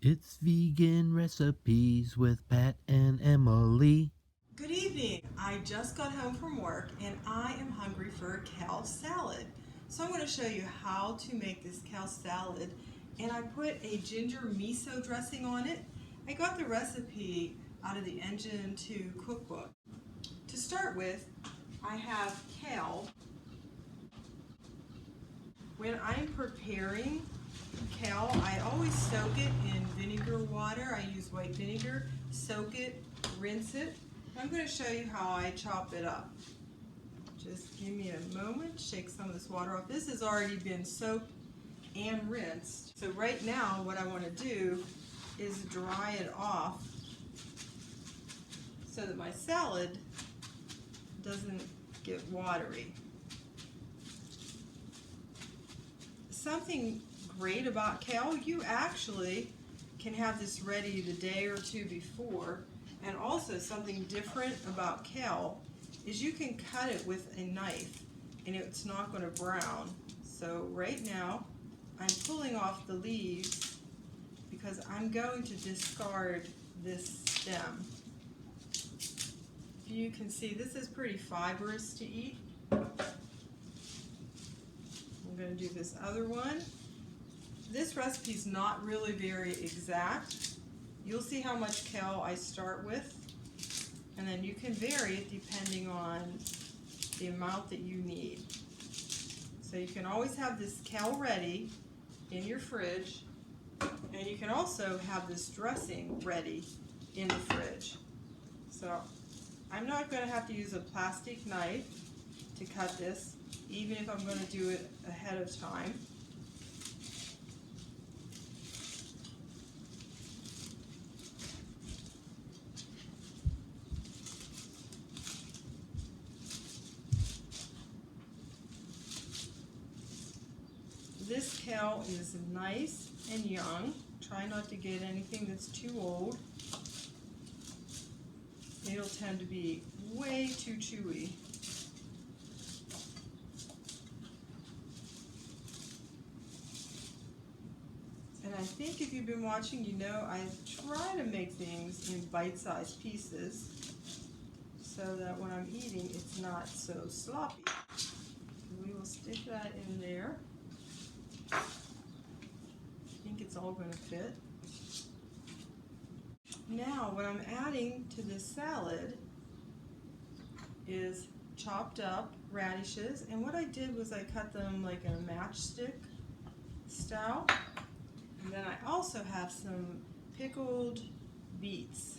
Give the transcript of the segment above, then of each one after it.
It's vegan recipes with Pat and Emily. Good evening. I just got home from work and I am hungry for a kale salad. So I'm going to show you how to make this kale salad, and I put a ginger miso dressing on it. I got the recipe out of the Engine 2 cookbook. To start with, I have kale. When I'm preparing kale, I always soak it in vinegar water. I use white vinegar, soak it, rinse it. I'm going to show you how I chop it up. Just give me a moment, shake some of this water off. This has already been soaked and rinsed. So right now what I want to do is dry it off so that my salad doesn't get watery. Something great about kale, you actually can have this ready the day or two before. And also something different about kale is you can cut it with a knife and it's not going to brown. So right now I'm pulling off the leaves because I'm going to discard this stem. You can see this is pretty fibrous to eat. I'm going to do this other one. This recipe is not really very exact. You'll see how much kale I start with, and then you can vary it depending on the amount that you need. So you can always have this kale ready in your fridge, and you can also have this dressing ready in the fridge. So I'm not going to have to use a plastic knife to cut this, even if I'm going to do it ahead of time. This kale is nice and young. Try not to get anything that's too old. It'll tend to be way too chewy. And I think if you've been watching, you know I try to make things in bite-sized pieces so that when I'm eating, it's not so sloppy. We will stick that in there. I think it's all going to fit. Now what I'm adding to this salad is chopped up radishes, and what I did was I cut them like a matchstick style. And then I also have some pickled beets,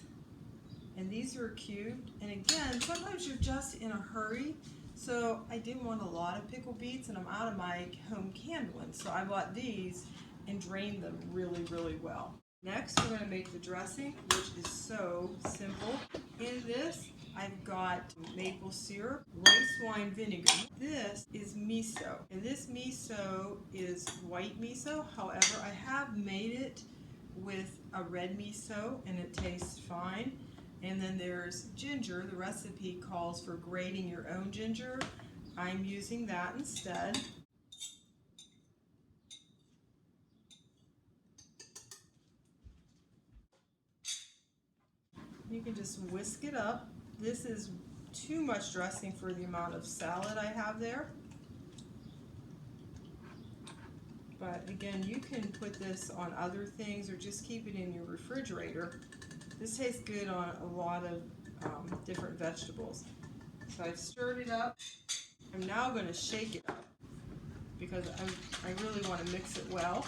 and these are cubed. And again, sometimes you're just in a hurry, so I didn't want a lot of pickled beets, and I'm out of my home canned ones, so I bought these and drained them really well. Next, we're going to make the dressing, which is so simple. In this, I've got maple syrup, rice wine vinegar. This is miso, and this miso is white miso. However, I have made it with a red miso, and it tastes fine. And then there's ginger. The recipe calls for grating your own ginger. I'm using that instead. You can just whisk it up. This is too much dressing for the amount of salad I have there. But again, you can put this on other things or just keep it in your refrigerator. This tastes good on a lot of different vegetables. So I've stirred it up. I'm now going to shake it up because I really want to mix it well.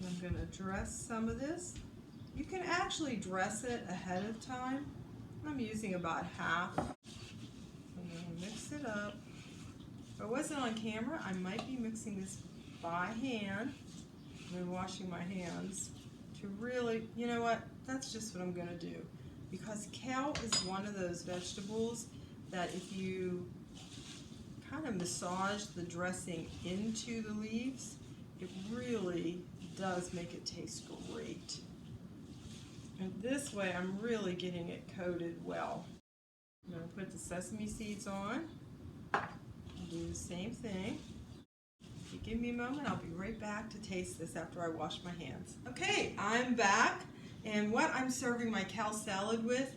I'm going to dress some of this. You can actually dress it ahead of time. I'm using about half. I'm going to mix it up. If I wasn't on camera, I might be mixing this by hand and then washing my hands to really, you know what, that's just what I'm going to do. Because kale is one of those vegetables that if you kind of massage the dressing into the leaves, it really does make it taste great. And this way I'm really getting it coated well. I'm going to put the sesame seeds on and do the same thing. give me a moment. I'll be right back to taste this after I wash my hands. Okay, I'm back. And what I'm serving my Kale salad with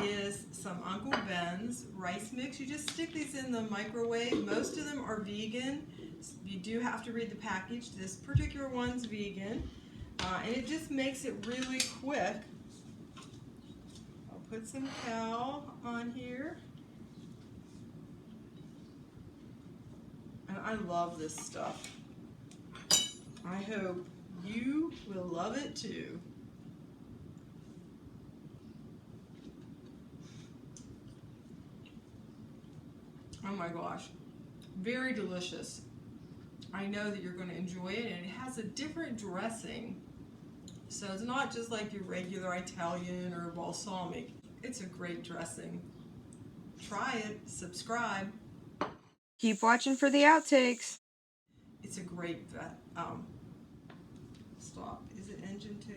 is some Uncle Ben's rice mix. You just stick these in the microwave. Most of them are vegan. You do have to read the package. This particular one's vegan. And it just makes it really quick. I'll put some Kale on here. And I love this stuff. I hope you will love it too. Oh my gosh, very delicious. I know that you're going to enjoy it, and it has a different dressing. So it's not just like your regular Italian or balsamic. It's a great dressing. Try it, subscribe. Keep watching for the outtakes. It's a great stop. Is it engine 2?